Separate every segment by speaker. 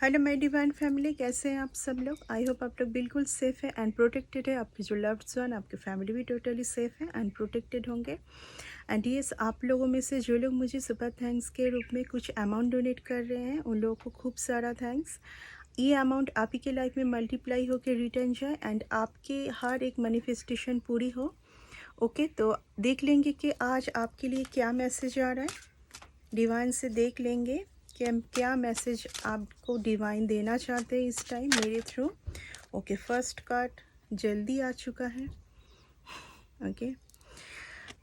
Speaker 1: Hello my divine family, कैसे हैं आप सब लोग। आई होप आप लोग बिल्कुल सेफ़ है एंड प्रोटेक्टेड है। आपके जो लव्ड वन, आपके फैमिली भी टोटली सेफ़ है एंड प्रोटेक्टेड होंगे। एंड यस, आप लोगों में से जो लोग मुझे सुपर थैंक्स के रूप में कुछ अमाउंट डोनेट कर रहे हैं, उन लोगों को खूब सारा थैंक्स। ये अमाउंट आप ही के लाइफ में मल्टीप्लाई होकर रिटर्न जाए एंड आपके हर एक मैनिफेस्टेशन पूरी हो। ओके, तो देख लेंगे कि आज आपके लिए क्या मैसेज आ रहा है। डिवाइन से देख लेंगे कि हम क्या मैसेज आपको डिवाइन देना चाहते हैं इस टाइम मेरे थ्रू। ओके, फर्स्ट कार्ड जल्दी आ चुका है। ओके,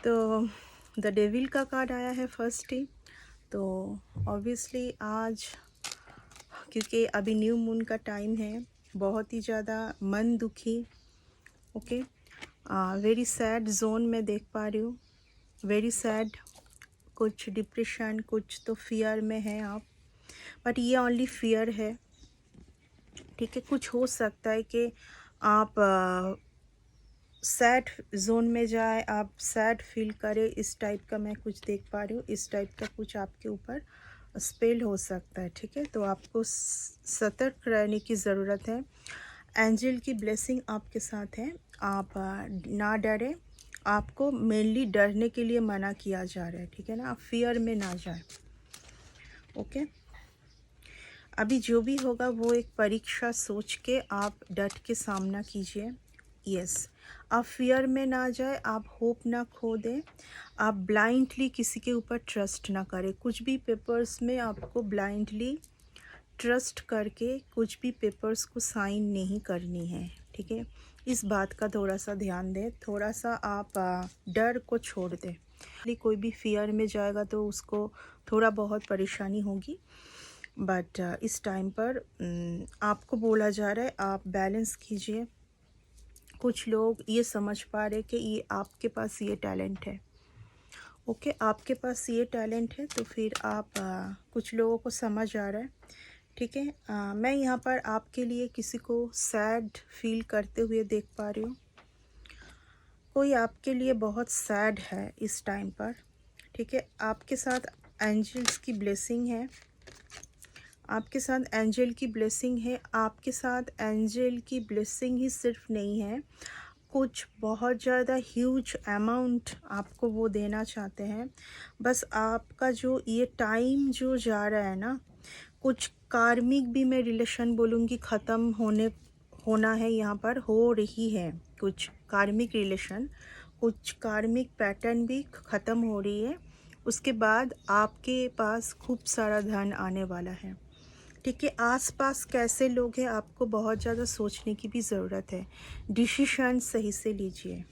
Speaker 1: तो द डेविल का कार्ड आया है फर्स्ट ही। तो ऑब्वियसली आज, क्योंकि अभी न्यू मून का टाइम है, बहुत ही ज़्यादा मन दुखी। ओके, वेरी सैड जोन में देख पा रही हूँ, वेरी सैड। कुछ डिप्रेशन, कुछ तो फियर में है आप, बट ये ओनली फियर है। ठीक है, कुछ हो सकता है कि आप सैड जोन में जाए, आप सैड फील करें, इस टाइप का मैं कुछ देख पा रही हूँ। इस टाइप का कुछ आपके ऊपर स्पेल हो सकता है। ठीक है, तो आपको सतर्क रहने की ज़रूरत है। एंजल की ब्लेसिंग आपके साथ है। आप ना डरें। आपको मेनली डरने के लिए मना किया जा रहा है। ठीक है ना, आप फियर में ना जाए। ओके, अभी जो भी होगा वो एक परीक्षा सोच के आप डट के सामना कीजिए। यस, आप फियर में ना जाए, आप होप ना खो दें, आप ब्लाइंडली किसी के ऊपर ट्रस्ट ना करें। कुछ भी पेपर्स में आपको ब्लाइंडली ट्रस्ट करके कुछ भी पेपर्स को साइन नहीं करनी है। ठीक है, इस बात का थोड़ा सा ध्यान दें। थोड़ा सा आप डर को छोड़ दें। कोई भी फियर में जाएगा तो उसको थोड़ा बहुत परेशानी होगी, बट इस टाइम पर आपको बोला जा रहा है आप बैलेंस कीजिए। कुछ लोग ये समझ पा रहे कि ये आपके पास ये टैलेंट है। ओके, आपके पास ये टैलेंट है, तो फिर आप कुछ लोगों को समझ आ रहा है। ठीक है, मैं यहाँ पर आपके लिए किसी को सैड फील करते हुए देख पा रही हूँ। कोई आपके लिए बहुत सैड है इस टाइम पर। ठीक है, आपके साथ एंजल्स की ब्लेसिंग है। आपके साथ एंजल की ब्लेसिंग है। आपके साथ एंजल की ब्लेसिंग ही सिर्फ नहीं है, कुछ बहुत ज़्यादा ह्यूज अमाउंट आपको वो देना चाहते हैं। बस आपका जो ये टाइम जो जा रहा है ना, कुछ कार्मिक भी मैं रिलेशन बोलूँगी ख़त्म होना है, यहाँ पर हो रही है कुछ कार्मिक रिलेशन, कुछ कार्मिक पैटर्न भी ख़त्म हो रही है। उसके बाद आपके पास खूब सारा धन आने वाला है। ठीक है, आसपास कैसे लोग हैं आपको बहुत ज़्यादा सोचने की भी ज़रूरत है। डिसीशन सही से लीजिए,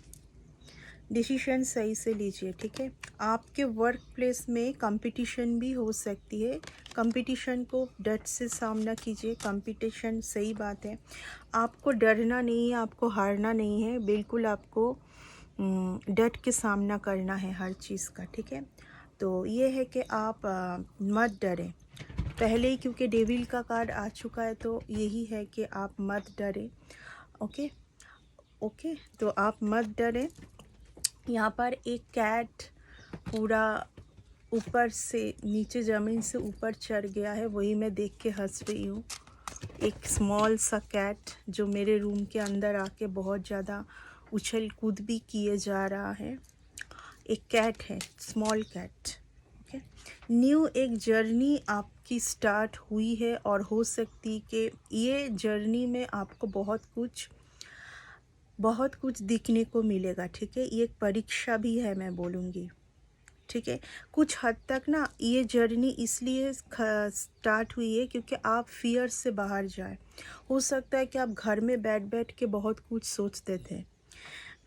Speaker 1: डिसीशन सही से लीजिए। ठीक है, आपके वर्क प्लेस में कंपटीशन भी हो सकती है। कंपटीशन को डट से सामना कीजिए। कंपटीशन सही बात है, आपको डरना नहीं है, आपको हारना नहीं है, बिल्कुल आपको डट के सामना करना है हर चीज़ का। ठीक है, तो ये है कि आप मत डरें पहले ही, क्योंकि डेविल का कार्ड आ चुका है, तो यही है कि आप मत डरें। ओके ओके, तो आप मत डरें। यहाँ पर एक कैट पूरा ऊपर से नीचे, ज़मीन से ऊपर चढ़ गया है, वही मैं देख के हंस रही हूँ। एक स्मॉल सा कैट जो मेरे रूम के अंदर आके बहुत ज़्यादा उछल कूद भी किए जा रहा है। एक कैट है, स्मॉल कैट। ओके, न्यू एक जर्नी आपकी स्टार्ट हुई है, और हो सकती कि ये जर्नी में आपको बहुत कुछ दिखने को मिलेगा। ठीक है, ये एक परीक्षा भी है मैं बोलूँगी। ठीक है, कुछ हद तक ना ये जर्नी इसलिए स्टार्ट हुई है क्योंकि आप फियर से बाहर जाए। हो सकता है कि आप घर में बैठ बैठ के बहुत कुछ सोचते थे।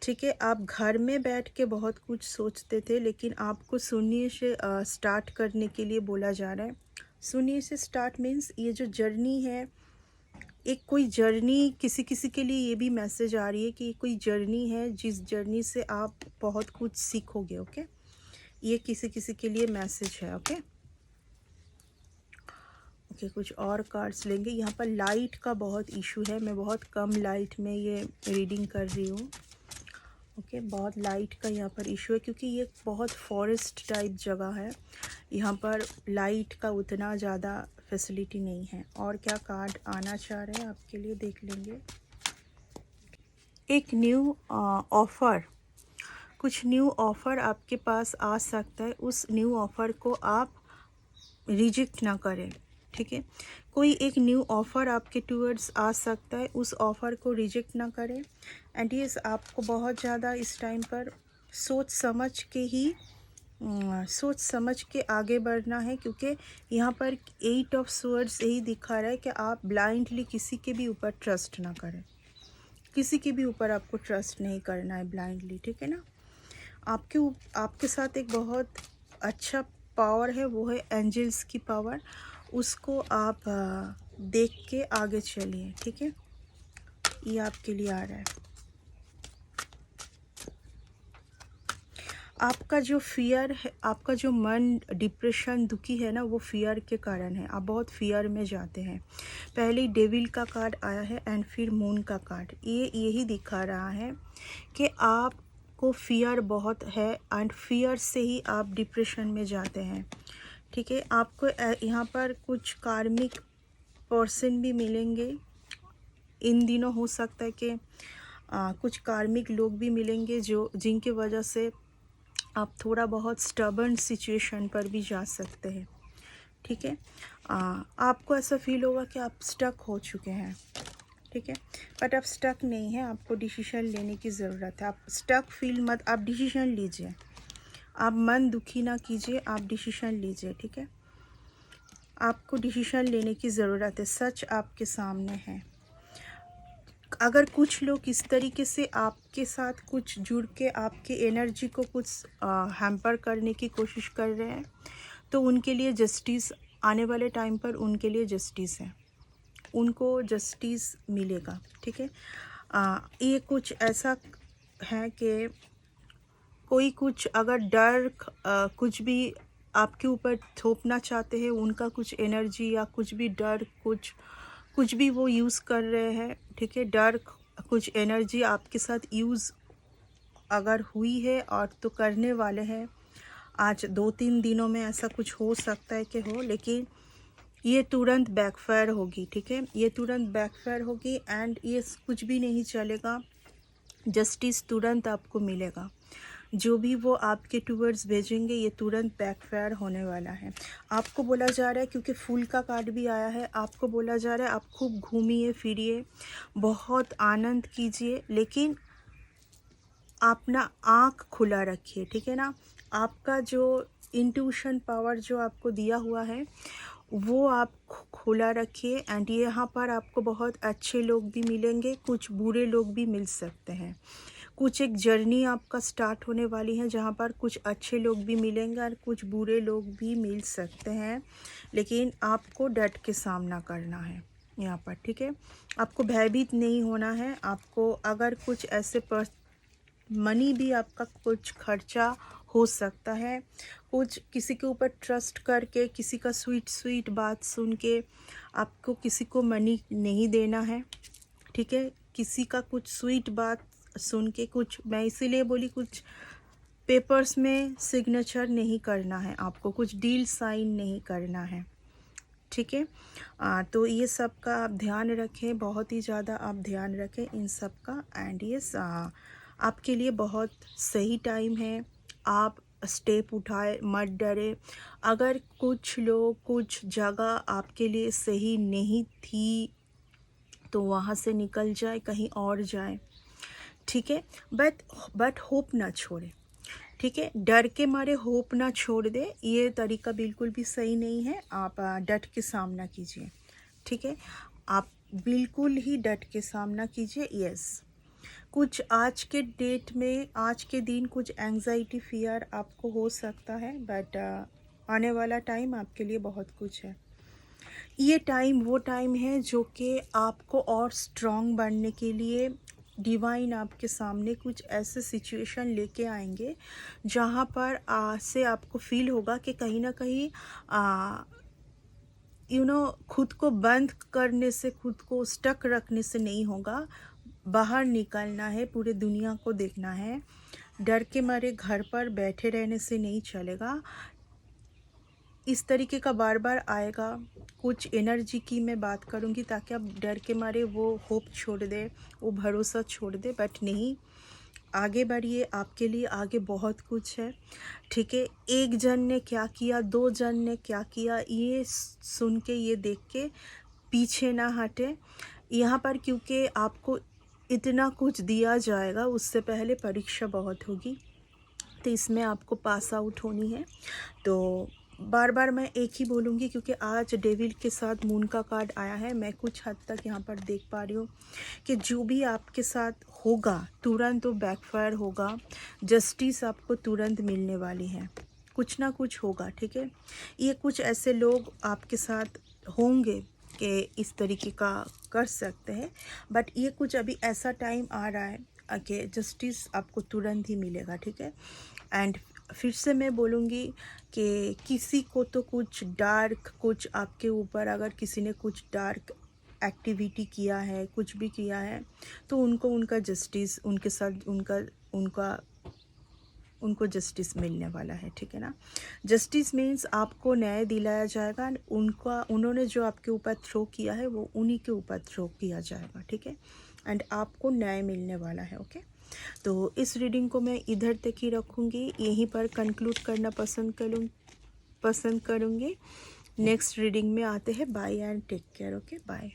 Speaker 1: ठीक है, आप घर में बैठ के बहुत कुछ सोचते थे, लेकिन आपको शून्य से स्टार्ट करने के लिए बोला जा रहा है। शून्य से स्टार्ट मीन्स ये जो जर्नी है, एक कोई जर्नी, किसी किसी के लिए ये भी मैसेज आ रही है कि कोई जर्नी है जिस जर्नी से आप बहुत कुछ सीखोगे। ओके, ये किसी किसी के लिए मैसेज है। ओके ओके, कुछ और कार्ड्स लेंगे। यहाँ पर लाइट का बहुत इशू है, मैं बहुत कम लाइट में ये रीडिंग कर रही हूँ। ओके, बहुत लाइट का यहाँ पर इशू है क्योंकि ये बहुत फॉरेस्ट टाइप जगह है। यहाँ पर लाइट का उतना ज़्यादा फैसिलिटी नहीं है। और क्या कार्ड आना चाह रहे हैं आपके लिए देख लेंगे। एक न्यू ऑफ़र, कुछ न्यू ऑफ़र आपके पास आ सकता है, उस न्यू ऑफ़र को आप रिजेक्ट ना करें, ठीक है। कोई एक न्यू ऑफ़र आपके टूवर्ड्स आ सकता है, उस ऑफ़र को रिजेक्ट ना करें। एंड यस, आपको बहुत ज़्यादा इस टाइम पर सोच समझ के आगे बढ़ना है, क्योंकि यहाँ पर 8 ऑफ स्वॉर्ड्स यही दिखा रहा है कि आप ब्लाइंडली किसी के भी ऊपर ट्रस्ट ना करें, किसी के भी ऊपर आपको ट्रस्ट नहीं करना है ब्लाइंडली, ठीक है ना। आपके साथ एक बहुत अच्छा पावर है, वो है एंजल्स की पावर। उसको आप देख के आगे चलिए, ठीक है। ये आपके लिए आ रहा है। आपका जो फियर है, आपका जो मन डिप्रेशन दुखी है ना, वो फियर के कारण है। आप बहुत फियर में जाते हैं। पहले डेविल का कार्ड आया है एंड फिर मून का कार्ड। ये यही दिखा रहा है कि आपको फियर बहुत है एंड फियर से ही आप डिप्रेशन में जाते हैं, ठीक है। आपको यहाँ पर कुछ कार्मिक पर्सन भी मिलेंगे इन दिनों। हो सकता है कि कुछ कार्मिक लोग भी मिलेंगे जो जिनकी वजह से आप थोड़ा बहुत स्टबर्न सिचुएशन पर भी जा सकते हैं, ठीक है। आपको ऐसा फील होगा कि आप स्टक हो चुके हैं, ठीक है, बट आप स्टक नहीं हैं। आपको डिसीजन लेने की ज़रूरत है। आप स्टक फील मत, आप डिसीजन लीजिए। आप मन दुखी ना कीजिए, आप डिसीजन लीजिए, ठीक है। आपको डिसीजन लेने की ज़रूरत है। सच आपके सामने है। अगर कुछ लोग इस तरीके से आपके साथ कुछ जुड़ के आपके एनर्जी को कुछ हैम्पर करने की कोशिश कर रहे हैं, तो उनके लिए जस्टिस आने वाले टाइम पर उनके लिए जस्टिस है, उनको जस्टिस मिलेगा, ठीक है। ये कुछ ऐसा है कि कोई कुछ अगर डर कुछ भी आपके ऊपर थोपना चाहते हैं, उनका कुछ एनर्जी या कुछ भी डर कुछ भी वो यूज़ कर रहे हैं, ठीक है। डर कुछ एनर्जी आपके साथ यूज़ अगर हुई है और तो करने वाले हैं। आज 2-3 दिनों में ऐसा कुछ हो सकता है कि हो, लेकिन ये तुरंत बैकफायर होगी, ठीक है। ये तुरंत बैकफायर होगी एंड ये कुछ भी नहीं चलेगा। जस्टिस तुरंत आपको मिलेगा। जो भी वो आपके टूवर्ड्स भेजेंगे, ये तुरंत बैकफायर होने वाला है। आपको बोला जा रहा है, क्योंकि फूल का कार्ड भी आया है, आपको बोला जा रहा है आप खूब घूमिए फिरिए, बहुत आनंद कीजिए, लेकिन अपना आँख खुला रखिए, ठीक है ना। आपका जो इंट्यूशन पावर जो आपको दिया हुआ है, वो आप खुला रखिए। एंड यहाँ पर आपको बहुत अच्छे लोग भी मिलेंगे, कुछ बुरे लोग भी मिल सकते हैं। कुछ एक जर्नी आपका स्टार्ट होने वाली है, जहाँ पर कुछ अच्छे लोग भी मिलेंगे और कुछ बुरे लोग भी मिल सकते हैं, लेकिन आपको डट के सामना करना है यहाँ पर, ठीक है। आपको भयभीत नहीं होना है। आपको अगर कुछ ऐसे मनी भी आपका कुछ खर्चा हो सकता है, कुछ किसी के ऊपर ट्रस्ट करके किसी का स्वीट बात सुन के आपको किसी को मनी नहीं देना है, ठीक है। किसी का कुछ स्वीट बात सुन के कुछ, मैं इसीलिए बोली, कुछ पेपर्स में सिग्नेचर नहीं करना है, आपको कुछ डील साइन नहीं करना है, ठीक है। तो ये सब का आप ध्यान रखें, बहुत ही ज़्यादा आप ध्यान रखें इन सब का। एंड ये आपके लिए बहुत सही टाइम है। आप स्टेप उठाए, मत डरे। अगर कुछ लोग कुछ जगह आपके लिए सही नहीं थी, तो वहाँ से निकल जाए, कहीं और जाए, ठीक है। बट होप ना छोड़े, ठीक है। डर के मारे होप ना छोड़ दे, ये तरीका बिल्कुल भी सही नहीं है। आप डट के सामना कीजिए, ठीक है। आप बिल्कुल ही डट के सामना कीजिए। यस, कुछ आज के डेट में, आज के दिन कुछ एंग्जाइटी फियर आपको हो सकता है, बट आने वाला टाइम आपके लिए बहुत कुछ है। ये टाइम वो टाइम है जो कि आपको और स्ट्रॉन्ग बनने के लिए डिवाइन आपके सामने कुछ ऐसे सिचुएशन लेके आएंगे, जहाँ पर से आपको फील होगा कि कहीं ना कहीं खुद को बंद करने से, खुद को स्टक रखने से नहीं होगा। बाहर निकलना है, पूरे दुनिया को देखना है। डर के मारे घर पर बैठे रहने से नहीं चलेगा। इस तरीके का बार बार आएगा। कुछ एनर्जी की मैं बात करूँगी ताकि आप डर के मारे वो होप छोड़ दें, वो भरोसा छोड़ दें, बट नहीं, आगे बढ़िए, आपके लिए आगे बहुत कुछ है, ठीक है। एक जन ने क्या किया, दो जन ने क्या किया, ये सुन के, ये देख के पीछे ना हटे यहाँ पर, क्योंकि आपको इतना कुछ दिया जाएगा, उससे पहले परीक्षा बहुत होगी, तो इसमें आपको पास आउट होनी है। तो बार बार मैं एक ही बोलूँगी, क्योंकि आज डेविल के साथ मून का कार्ड आया है। मैं कुछ हद तक यहाँ पर देख पा रही हूँ कि जो भी आपके साथ होगा तुरंत वो बैकफायर होगा। जस्टिस आपको तुरंत मिलने वाली है, कुछ ना कुछ होगा, ठीक है। ये कुछ ऐसे लोग आपके साथ होंगे कि इस तरीके का कर सकते हैं, बट ये कुछ अभी ऐसा टाइम आ रहा है कि जस्टिस आपको तुरंत ही मिलेगा, ठीक है। एंड फिर से मैं बोलूँगी कि किसी को तो कुछ डार्क, कुछ आपके ऊपर अगर किसी ने कुछ डार्क एक्टिविटी किया है, कुछ भी किया है, तो उनको उनका जस्टिस, उनके साथ उनको जस्टिस मिलने वाला है, ठीक है ना। जस्टिस मीन्स आपको न्याय दिलाया जाएगा, उन्होंने जो आपके ऊपर थ्रो किया है वो उन्हीं के ऊपर थ्रो किया जाएगा, ठीक है। एंड आपको न्याय मिलने वाला है, ओके। तो इस रीडिंग को मैं इधर तक ही रखूँगी, यहीं पर कंक्लूड करना पसंद करूँगी। नेक्स्ट रीडिंग में आते हैं। Bye and take care, okay, bye.